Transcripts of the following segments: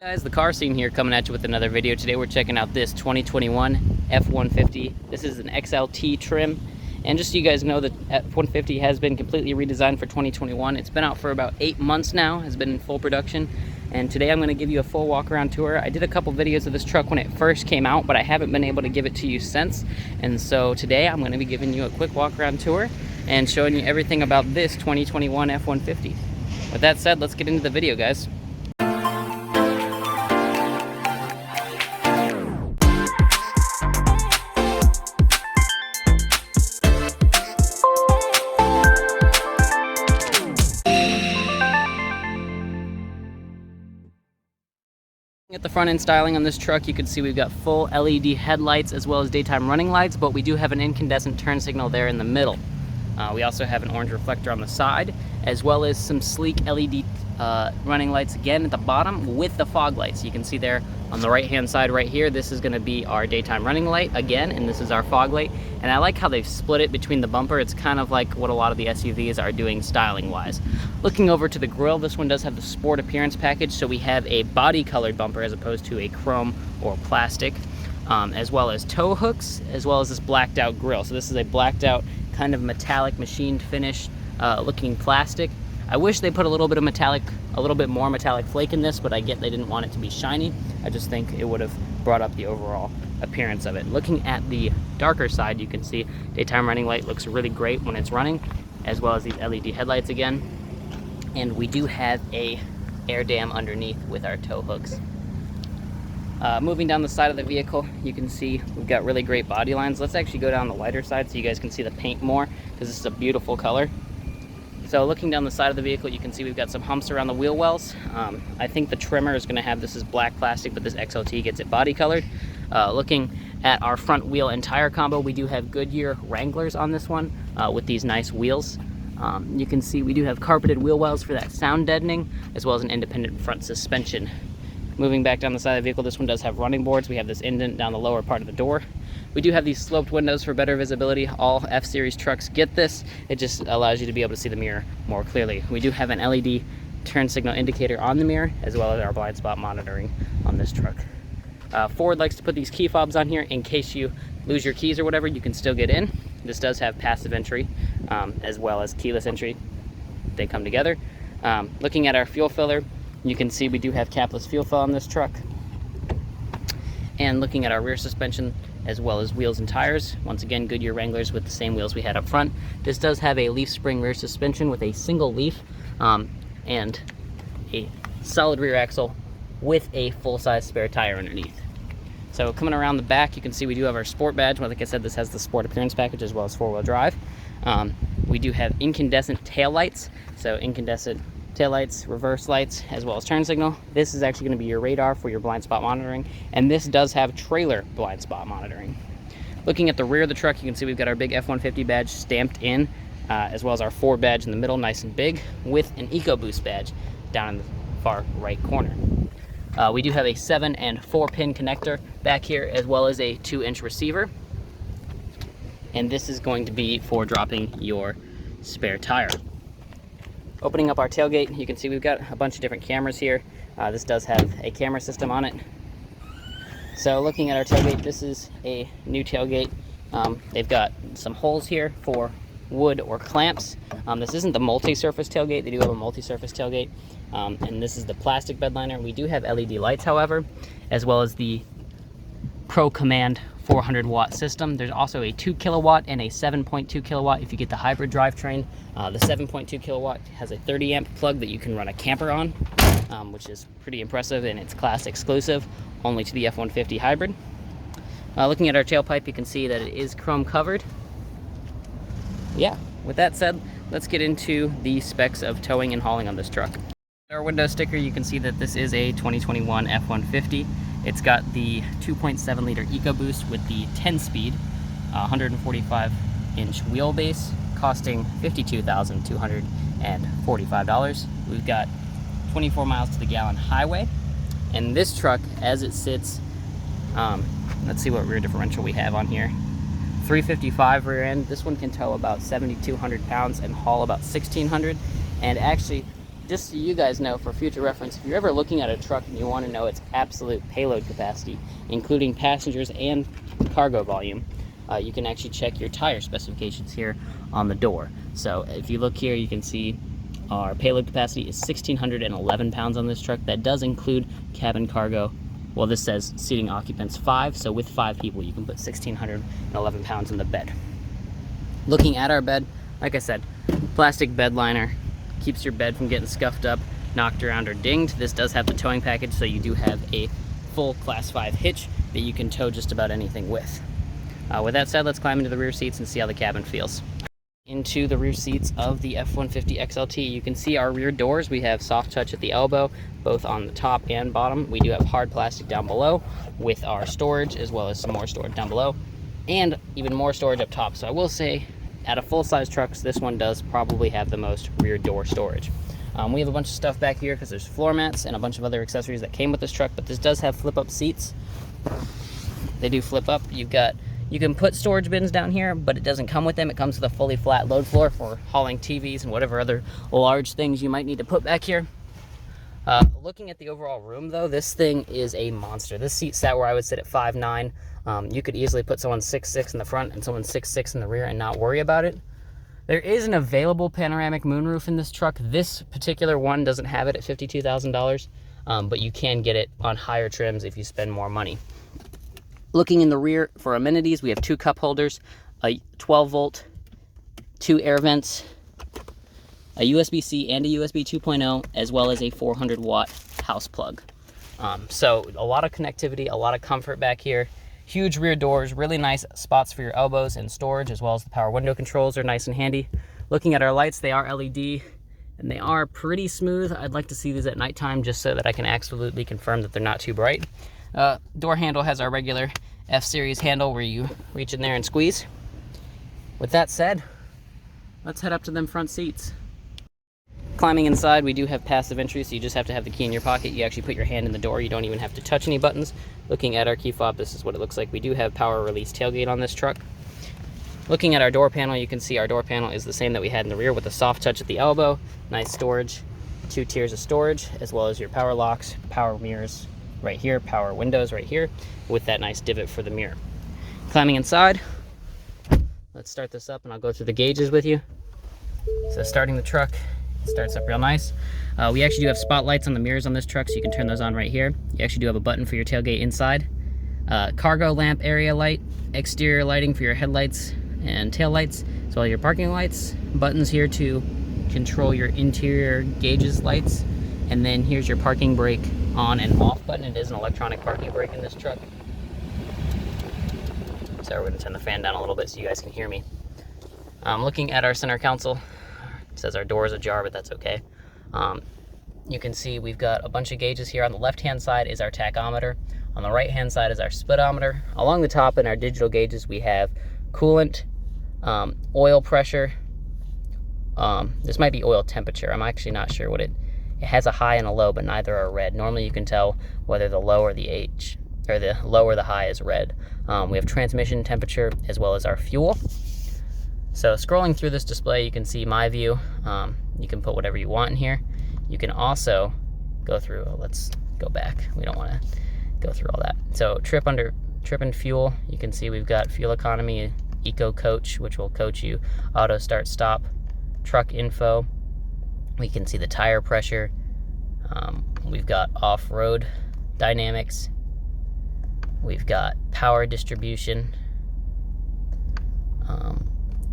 Guys, the car scene here coming at you with another video. Today we're checking out this 2021 F150. This is an XLT trim, and just so you guys know, the F150 has been completely redesigned for 2021. It's been out for about 8 months now, has been in full production, and today I'm going to give you a full walk around tour. I did a couple videos of this truck when it first came out, but I haven't been able to give it to you since, and so today I'm going to be giving you a quick walk around tour and showing you everything about this 2021 F150. With that said, let's get into the video, guys. At the front end styling on this truck, you can see we've got full LED headlights as well as daytime running lights, but we do have an incandescent turn signal there in the middle. We also have an orange reflector on the side, as well as some sleek LED running lights again at the bottom with the fog lights. You can see there on the right hand side right here, this is going to be our daytime running light again, and this is our fog light. And I like how they've split it between the bumper. It's kind of like what a lot of the SUVs are doing styling wise. Looking over to the grille, this one does have the sport appearance package, so we have a body colored bumper as opposed to a chrome or plastic, as well as tow hooks, as well as this blacked out grille. So this is a blacked out kind of metallic machined finish looking plastic. I wish they put a little bit more metallic flake in this, but I get they didn't want it to be shiny. I just think it would have brought up the overall appearance of it. Looking at the darker side, you can see daytime running light looks really great when it's running, as well as these LED headlights again. And we do have a air dam underneath with our tow hooks. Moving down the side of the vehicle, you can see we've got really great body lines. Let's actually go down the lighter side so you guys can see the paint more, because this is a beautiful color. So looking down the side of the vehicle, you can see we've got some humps around the wheel wells. I think the trimmer is going to have this as black plastic, but this XLT gets it body colored. Looking at our front wheel and tire combo, we do have Goodyear Wranglers on this one with these nice wheels. You can see we do have carpeted wheel wells for that sound deadening, as well as an independent front suspension. Moving back down the side of the vehicle, this one does have running boards. We have this indent down the lower part of the door. We do have these sloped windows for better visibility. All F-Series trucks get this. It just allows you to be able to see the mirror more clearly. We do have an LED turn signal indicator on the mirror, as well as our blind spot monitoring on this truck. Ford likes to put these key fobs on here in case you lose your keys or whatever, you can still get in. This does have passive entry, as well as keyless entry. They come together. Looking at our fuel filler, you can see we do have capless fuel fill on this truck. And looking at our rear suspension, as well as wheels and tires, once again, Goodyear Wranglers with the same wheels we had up front. This does have a leaf spring rear suspension with a single leaf and a solid rear axle with a full-size spare tire underneath. So coming around the back, you can see we do have our sport badge. Well, like I said, this has the sport appearance package as well as four-wheel drive. We do have incandescent tail lights, so incandescent taillights, reverse lights, as well as turn signal. This is actually going to be your radar for your blind spot monitoring, and this does have trailer blind spot monitoring. Looking at the rear of the truck, you can see we've got our big F150 badge stamped in, as well as our Ford badge in the middle, nice and big, with an EcoBoost badge down in the far right corner. We do have a 7 and 4 pin connector back here, as well as a 2-inch receiver, and this is going to be for dropping your spare tire. Opening up our tailgate, you can see we've got a bunch of different cameras here. This does have a camera system on it. So looking at our tailgate, this is a new tailgate. They've got some holes here for wood or clamps. This isn't the multi-surface tailgate. They do have a multi-surface tailgate. And this is the plastic bed liner. We do have LED lights, however, as well as the Pro Command 400-watt system. There's also a 2 kilowatt and a 7.2 kilowatt if you get the hybrid drivetrain. The 7.2 kilowatt has a 30 amp plug that you can run a camper on, which is pretty impressive, and it's class exclusive only to the F-150 hybrid. Looking at our tailpipe, you can see that it is chrome covered. Yeah, with that said, let's get into the specs of towing and hauling on this truck. Our window sticker, you can see that this is a 2021 F-150. It's got the 2.7 liter EcoBoost with the 10-speed, 145-inch wheelbase, costing $52,245. We've got 24 miles to the gallon highway, and this truck, as it sits, let's see what rear differential we have on here. 355 rear end. This one can tow about 7,200 pounds and haul about 1,600. And actually, just so you guys know, for future reference, if you're ever looking at a truck and you want to know its absolute payload capacity, including passengers and cargo volume, you can actually check your tire specifications here on the door. So if you look here, you can see our payload capacity is 1,611 pounds on this truck. That does include cabin cargo. Well, this says seating occupants 5, so with 5 people you can put 1,611 pounds in the bed. Looking at our bed, like I said, plastic bed liner, keeps your bed from getting scuffed up, knocked around, or dinged. This does have the towing package, so you do have a full Class 5 hitch that you can tow just about anything with. With that said, let's climb into the rear seats and see how the cabin feels. Into the rear seats of the F150 XLT, you can see our rear doors. We have soft touch at the elbow, both on the top and bottom. We do have hard plastic down below with our storage, as well as some more storage down below, and even more storage up top. So I will say, out of full-size trucks, this one does probably have the most rear door storage. We have a bunch of stuff back here because there's floor mats and a bunch of other accessories that came with this truck, but this does have flip-up seats. They do flip up. You can put storage bins down here, but it doesn't come with them. It comes with a fully flat load floor for hauling TVs and whatever other large things you might need to put back here. Looking at the overall room, though, this thing is a monster. This seat sat where I would sit at 5'9". You could easily put someone 6'6" in the front and someone 6'6" in the rear and not worry about it. There is an available panoramic moonroof in this truck. This particular one doesn't have it at $52,000, but you can get it on higher trims if you spend more money. Looking in the rear for amenities, we have 2 cup holders, a 12-volt, 2 air vents, a USB-C and a USB 2.0, as well as a 400-watt house plug. So a lot of connectivity, a lot of comfort back here. Huge rear doors, really nice spots for your elbows and storage, as well as the power window controls are nice and handy. Looking at our lights, they are LED, and they are pretty smooth. I'd like to see these at nighttime just so that I can absolutely confirm that they're not too bright. Door handle has our regular F-Series handle where you reach in there and squeeze. With that said, let's head up to them front seats. Climbing inside, we do have passive entry, so you just have to have the key in your pocket. You actually put your hand in the door. You don't even have to touch any buttons. Looking at our key fob, this is what it looks like. We do have power release tailgate on this truck. Looking at our door panel, you can see our door panel is the same that we had in the rear with a soft touch at the elbow. Nice storage, 2 tiers of storage, as well as your power locks, power mirrors right here, power windows right here, with that nice divot for the mirror. Climbing inside, let's start this up and I'll go through the gauges with you. So starting the truck, it starts up real nice. We actually do have spotlights on the mirrors on this truck, so you can turn those on right here. You actually do have a button for your tailgate inside. Cargo lamp area light, exterior lighting for your headlights and tail lights, as well as your parking lights. Buttons here to control your interior gauges lights. And then here's your parking brake on and off button. It is an electronic parking brake in this truck. So we're gonna turn the fan down a little bit so you guys can hear me. Looking at our center console, it says our door is ajar, but that's okay. You can see we've got a bunch of gauges here. On the left-hand side is our tachometer. On the right-hand side is our speedometer. Along the top in our digital gauges, we have coolant, oil pressure. This might be oil temperature. I'm actually not sure what it has a high and a low, but neither are red. Normally you can tell whether the low or the low or the high is red. We have transmission temperature as well as our fuel. So scrolling through this display, you can see my view. You can put whatever you want in here. You can also go through, let's go back. We don't want to go through all that. So trip and fuel, you can see we've got fuel economy, eco coach, which will coach you, auto start stop, truck info. We can see the tire pressure. We've got off-road dynamics. We've got power distribution,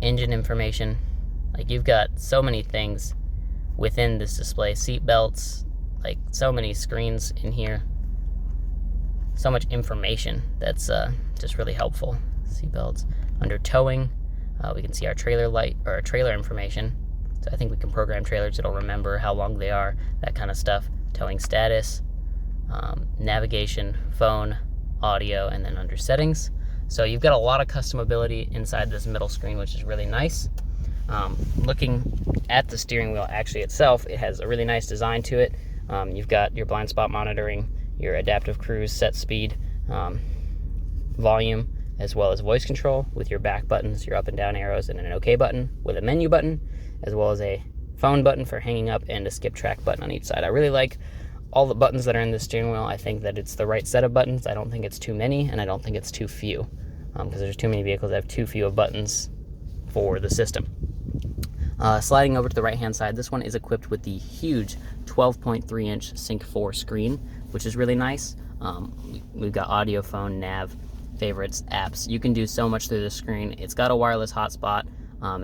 engine information. Like, you've got so many things within this display. Seat belts, like so many screens in here. So much information that's just really helpful. Seat belts. Under towing, we can see our trailer light or our trailer information. So I think we can program trailers. It'll remember how long they are, that kind of stuff. Towing status, navigation, phone, audio, and then under settings. So you've got a lot of customability inside this middle screen, which is really nice. Looking at the steering wheel actually itself, it has a really nice design to it. You've got your blind spot monitoring, your adaptive cruise, set speed, volume, as well as voice control with your back buttons, your up and down arrows, and an OK button with a menu button, as well as a phone button for hanging up, and a skip track button on each side. I really like all the buttons that are in the steering wheel. I think that it's the right set of buttons. I don't think it's too many, and I don't think it's too few, because there's too many vehicles that have too few of buttons for the system. Sliding over to the right hand side, this one is equipped with the huge 12.3 inch Sync 4 screen, which is really nice. We've got audio, phone, nav, favorites, apps. You can do so much through the screen. It's got a wireless hotspot.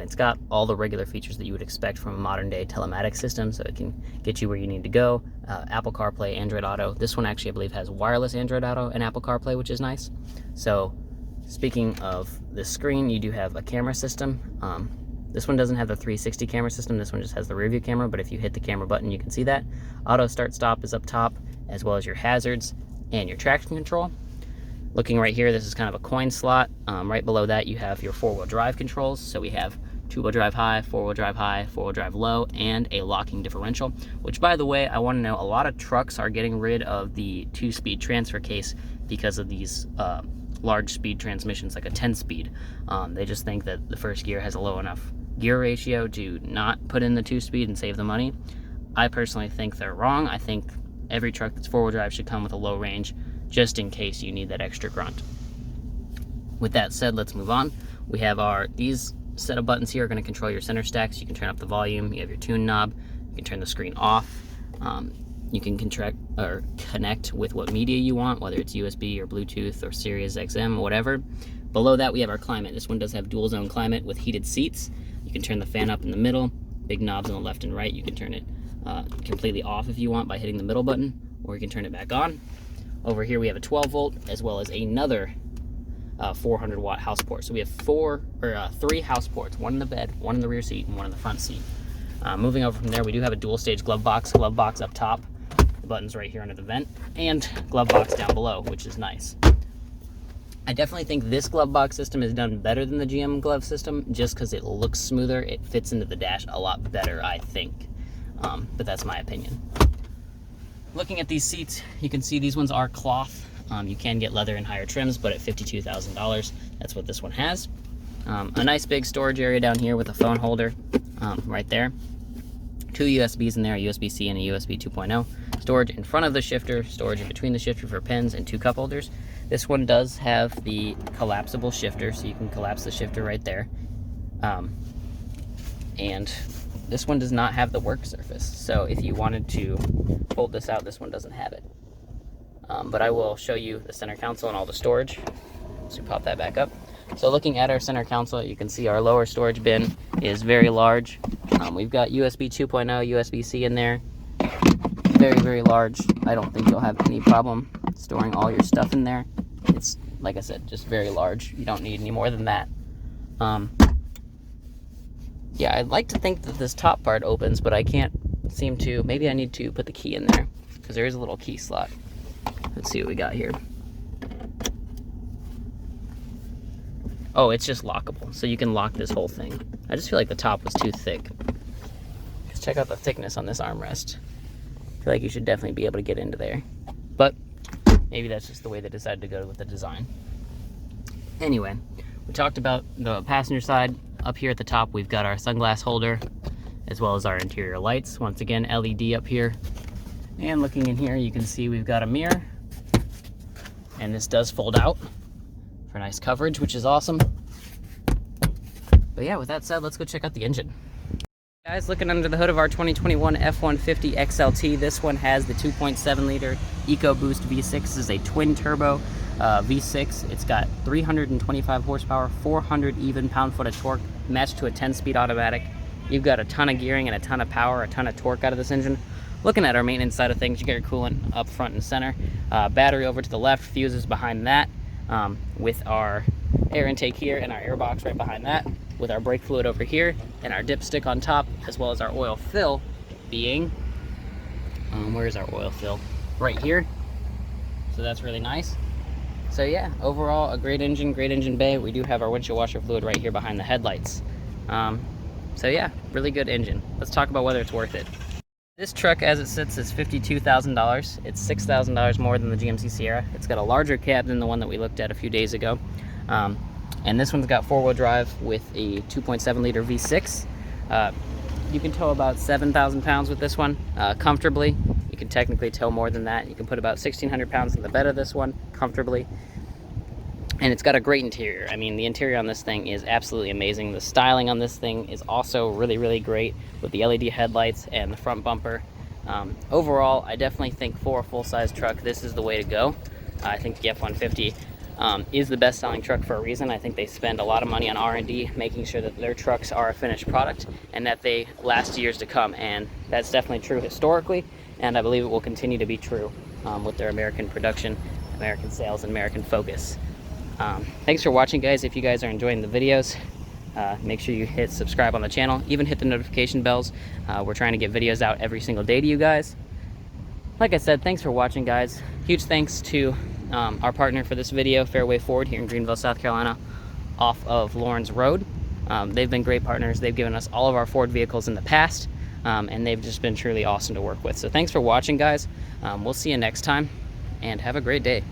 It's got all the regular features that you would expect from a modern day telematics system, so it can get you where you need to go. Apple CarPlay, Android Auto. This one actually, I believe, has wireless Android Auto and Apple CarPlay, which is nice. So speaking of the screen, you do have a camera system. This one doesn't have the 360 camera system. This one just has the rear view camera, but if you hit the camera button, you can see that. Auto start stop is up top, as well as your hazards and your traction control. Looking right here, this is kind of a coin slot. Right below that, you have your four-wheel drive controls. So we have two-wheel drive high, four-wheel drive low, and a locking differential, which, by the way, I want to know, a lot of trucks are getting rid of the 2-speed transfer case because of these large speed transmissions, like a 10-speed. They just think that the first gear has a low enough gear ratio to not put in the 2-speed and save the money. I personally think they're wrong. I think every truck that's four-wheel drive should come with a low range, just in case you need that extra grunt. With that said, let's move on. We have these set of buttons here are going to control your center stacks. You can turn up the volume. You have your tune knob. You can turn the screen off. You can connect with what media you want, whether it's USB or Bluetooth or Sirius XM or whatever. Below that, we have our climate. This one does have dual zone climate with heated seats. You can turn the fan up in the middle. Big knobs on the left and right. You can turn it completely off if you want by hitting the middle button, or you can turn it back on. Over here we have a 12 volt as well as another 400 watt house port. So we have three house ports, one in the bed, one in the rear seat, and one in the front seat. Moving over from there, we do have a dual stage glove box up top, the buttons right here under the vent, and glove box down below, which is nice. I definitely think this glove box system is done better than the GM glove system, just because it looks smoother. It fits into the dash a lot better, I think, but that's my opinion. Looking at these seats, you can see these ones are cloth. You can get leather and higher trims, but at $52,000, that's what this one has. A nice big storage area down here with a phone holder right there. Two USBs in there, a USB-C and a USB 2.0. Storage in front of the shifter, storage in between the shifter for pins, and two cup holders. This one does have the collapsible shifter, so you can collapse the shifter right there. And this one does not have the work surface, so if you wanted to fold this out, this one doesn't have it. But I will show you the center console and all the storage. So pop that back up. So looking at our center console, you can see our lower storage bin is very large. We've got USB 2.0, USB-C in there. Very, very large. I don't think you'll have any problem storing all your stuff in there. It's, like I said, just very large. You don't need any more than that. Yeah, I'd like to think that this top part opens, but I can't seem to. Maybe I need to put the key in there, because there is a little key slot. Let's see what we got here. Oh, it's just lockable, so you can lock this whole thing. I just feel like the top was too thick. Just check out the thickness on this armrest. I feel like you should definitely be able to get into there. But maybe that's just the way they decided to go with the design. Anyway, we talked about the passenger side. Up here at the top, we've got our sunglass holder, as well as our interior lights. Once again, LED up here. And looking in here, you can see we've got a mirror. And this does fold out for nice coverage, which is awesome. But yeah, with that said, let's go check out the engine. Guys, looking under the hood of our 2021 F150 XLT, this one has the 2.7 liter EcoBoost V6. This is a twin turbo V6. It's got 325 horsepower, 400 even pound-foot of torque, matched to a 10-speed automatic. You've got a ton of gearing and a ton of power, a ton of torque out of this engine. Looking at our maintenance side of things, you get your coolant up front and center. Battery over to the left, fuses behind that, with our air intake here and our air box right behind that, with our brake fluid over here and our dipstick on top, as well as our oil fill being, where's our oil fill? Right here. So that's really nice. So yeah, overall a great engine bay. We do have our windshield washer fluid right here behind the headlights. So yeah, really good engine. Let's talk about whether it's worth it. This truck, as it sits, is $52,000. It's $6,000 more than the GMC Sierra. It's got a larger cab than the one that we looked at a few days ago. And this one's got four-wheel drive with a 2.7 liter V6. You can tow about 7,000 pounds with this one comfortably. You can technically tow more than that. You can put about 1,600 pounds in the bed of this one comfortably. And it's got a great interior. I mean, the interior on this thing is absolutely amazing. The styling on this thing is also really, really great with the LED headlights and the front bumper. Overall, I definitely think for a full-size truck, this is the way to go. I think the F-150 is the best-selling truck for a reason. I think they spend a lot of money on R&D, making sure that their trucks are a finished product and that they last years to come. And that's definitely true historically, and I believe it will continue to be true with their American production, American sales, and American focus. Thanks for watching, guys. If you guys are enjoying the videos, make sure you hit subscribe on the channel, even hit the notification bells. We're trying to get videos out every single day to you guys. Like I said, thanks for watching, guys. Huge thanks to our partner for this video, Fairway Ford here in Greenville, South Carolina, off of Lawrence Road. They've been great partners. They've given us all of our Ford vehicles in the past, and they've just been truly awesome to work with. So thanks for watching, guys. We'll see you next time, and have a great day.